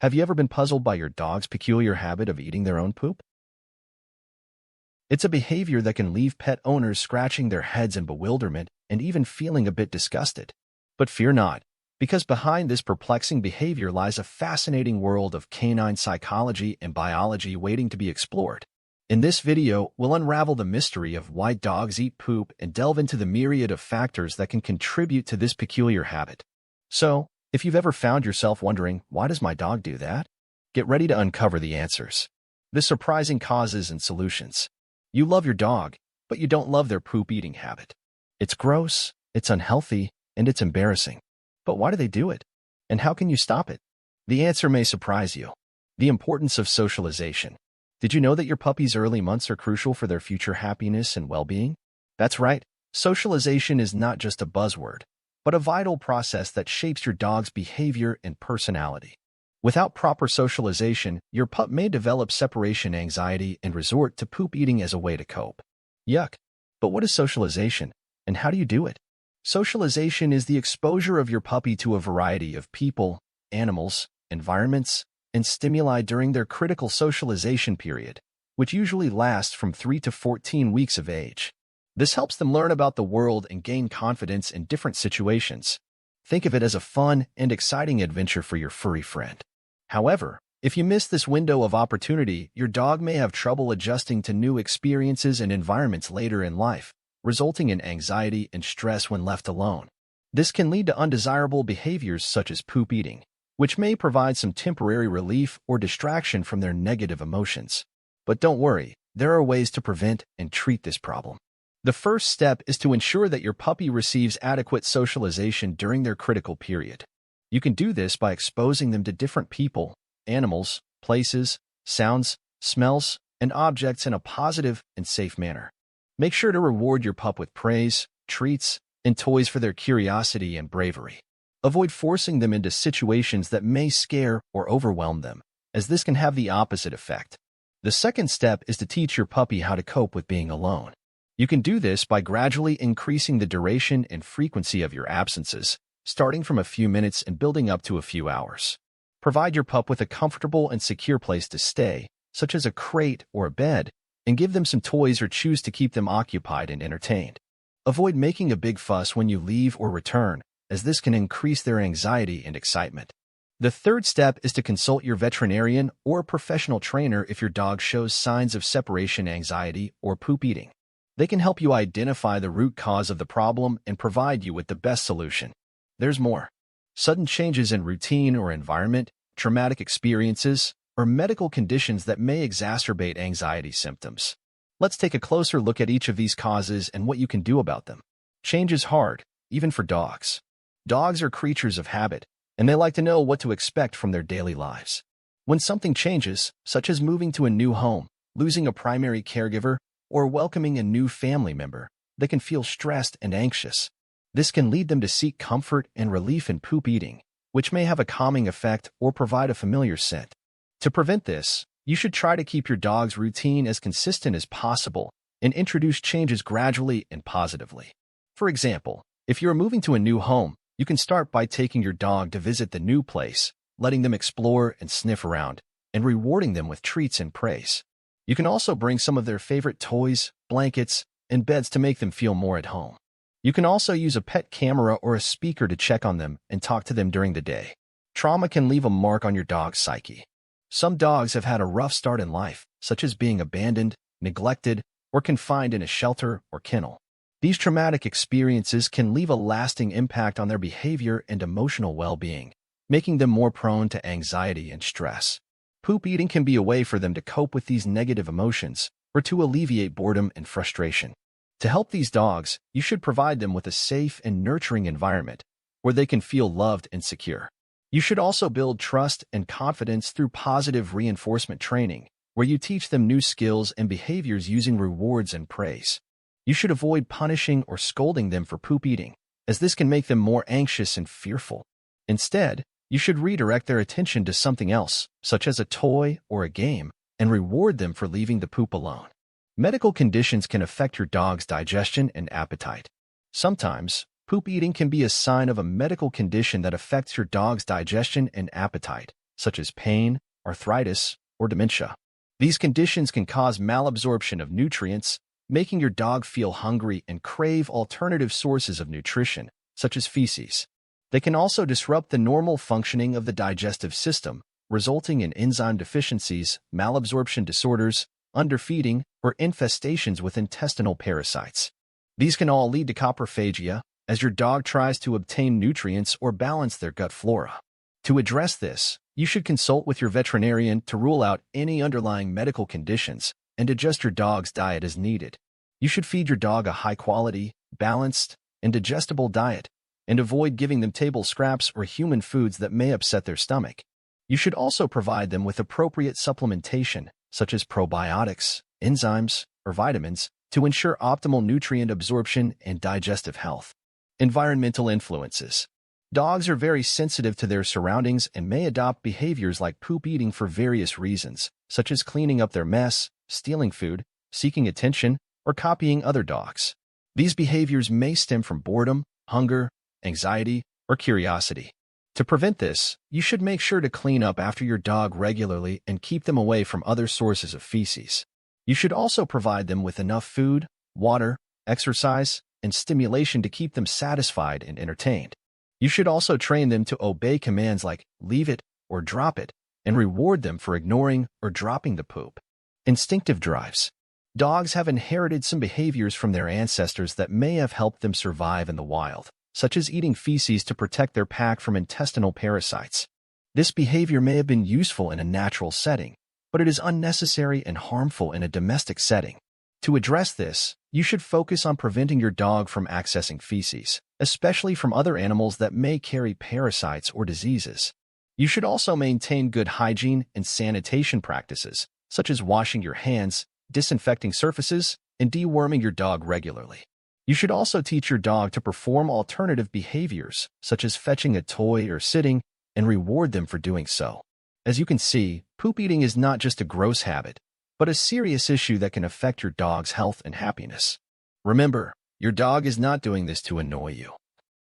Have you ever been puzzled by your dog's peculiar habit of eating their own poop? It's a behavior that can leave pet owners scratching their heads in bewilderment and even feeling a bit disgusted. But fear not, because behind this perplexing behavior lies a fascinating world of canine psychology and biology waiting to be explored. In this video, we'll unravel the mystery of why dogs eat poop and delve into the myriad of factors that can contribute to this peculiar habit. So, if you've ever found yourself wondering, why does my dog do that? Get ready to uncover the answers. The surprising causes and solutions. You love your dog, but you don't love their poop-eating habit. It's gross, it's unhealthy, and it's embarrassing. But why do they do it? And how can you stop it? The answer may surprise you. The importance of socialization. Did you know that your puppy's early months are crucial for their future happiness and well-being? That's right, socialization is not just a buzzword, but a vital process that shapes your dog's behavior and personality. Without proper socialization, your pup may develop separation anxiety and resort to poop eating as a way to cope. Yuck! But what is socialization, and how do you do it? Socialization is the exposure of your puppy to a variety of people, animals, environments, and stimuli during their critical socialization period, which usually lasts from 3 to 14 weeks of age. This helps them learn about the world and gain confidence in different situations. Think of it as a fun and exciting adventure for your furry friend. However, if you miss this window of opportunity, your dog may have trouble adjusting to new experiences and environments later in life, resulting in anxiety and stress when left alone. This can lead to undesirable behaviors such as poop eating, which may provide some temporary relief or distraction from their negative emotions. But don't worry, there are ways to prevent and treat this problem. The first step is to ensure that your puppy receives adequate socialization during their critical period. You can do this by exposing them to different people, animals, places, sounds, smells, and objects in a positive and safe manner. Make sure to reward your pup with praise, treats, and toys for their curiosity and bravery. Avoid forcing them into situations that may scare or overwhelm them, as this can have the opposite effect. The second step is to teach your puppy how to cope with being alone. You can do this by gradually increasing the duration and frequency of your absences, starting from a few minutes and building up to a few hours. Provide your pup with a comfortable and secure place to stay, such as a crate or a bed, and give them some toys or choose to keep them occupied and entertained. Avoid making a big fuss when you leave or return, as this can increase their anxiety and excitement. The third step is to consult your veterinarian or professional trainer if your dog shows signs of separation anxiety or poop eating. They can help you identify the root cause of the problem and provide you with the best solution. There's more. Sudden changes in routine or environment, traumatic experiences, or medical conditions that may exacerbate anxiety symptoms. Let's take a closer look at each of these causes and what you can do about them. Change is hard, even for dogs. Dogs are creatures of habit, and they like to know what to expect from their daily lives. When something changes, such as moving to a new home, losing a primary caregiver, or welcoming a new family member, they can feel stressed and anxious. This can lead them to seek comfort and relief in poop eating, which may have a calming effect or provide a familiar scent. To prevent this, you should try to keep your dog's routine as consistent as possible and introduce changes gradually and positively. For example, if you're moving to a new home, you can start by taking your dog to visit the new place, letting them explore and sniff around, and rewarding them with treats and praise. You can also bring some of their favorite toys, blankets, and beds to make them feel more at home. You can also use a pet camera or a speaker to check on them and talk to them during the day. Trauma can leave a mark on your dog's psyche. Some dogs have had a rough start in life, such as being abandoned, neglected, or confined in a shelter or kennel. These traumatic experiences can leave a lasting impact on their behavior and emotional well-being, making them more prone to anxiety and stress. Poop eating can be a way for them to cope with these negative emotions or to alleviate boredom and frustration. To help these dogs, you should provide them with a safe and nurturing environment where they can feel loved and secure. You should also build trust and confidence through positive reinforcement training, where you teach them new skills and behaviors using rewards and praise. You should avoid punishing or scolding them for poop eating, as this can make them more anxious and fearful. Instead, you should redirect their attention to something else, such as a toy or a game, and reward them for leaving the poop alone. Medical conditions can affect your dog's digestion and appetite. Sometimes, poop eating can be a sign of a medical condition that affects your dog's digestion and appetite, such as pain, arthritis, or dementia. These conditions can cause malabsorption of nutrients, making your dog feel hungry and crave alternative sources of nutrition, such as feces. They can also disrupt the normal functioning of the digestive system, resulting in enzyme deficiencies, malabsorption disorders, underfeeding, or infestations with intestinal parasites. These can all lead to coprophagia, as your dog tries to obtain nutrients or balance their gut flora. To address this, you should consult with your veterinarian to rule out any underlying medical conditions and adjust your dog's diet as needed. You should feed your dog a high-quality, balanced, and digestible diet, and avoid giving them table scraps or human foods that may upset their stomach. You should also provide them with appropriate supplementation, such as probiotics, enzymes, or vitamins, to ensure optimal nutrient absorption and digestive health. Environmental influences. Dogs are very sensitive to their surroundings and may adopt behaviors like poop eating for various reasons, such as cleaning up their mess, stealing food, seeking attention, or copying other dogs. These behaviors may stem from boredom, hunger, anxiety, or curiosity. To prevent this, you should make sure to clean up after your dog regularly and keep them away from other sources of feces. You should also provide them with enough food, water, exercise, and stimulation to keep them satisfied and entertained. You should also train them to obey commands like leave it or drop it, and reward them for ignoring or dropping the poop. Instinctive drives. Dogs have inherited some behaviors from their ancestors that may have helped them survive in the wild, such as eating feces to protect their pack from intestinal parasites. This behavior may have been useful in a natural setting, but it is unnecessary and harmful in a domestic setting. To address this, you should focus on preventing your dog from accessing feces, especially from other animals that may carry parasites or diseases. You should also maintain good hygiene and sanitation practices, such as washing your hands, disinfecting surfaces, and deworming your dog regularly. You should also teach your dog to perform alternative behaviors, such as fetching a toy or sitting, and reward them for doing so. As you can see, poop eating is not just a gross habit, but a serious issue that can affect your dog's health and happiness. Remember, your dog is not doing this to annoy you.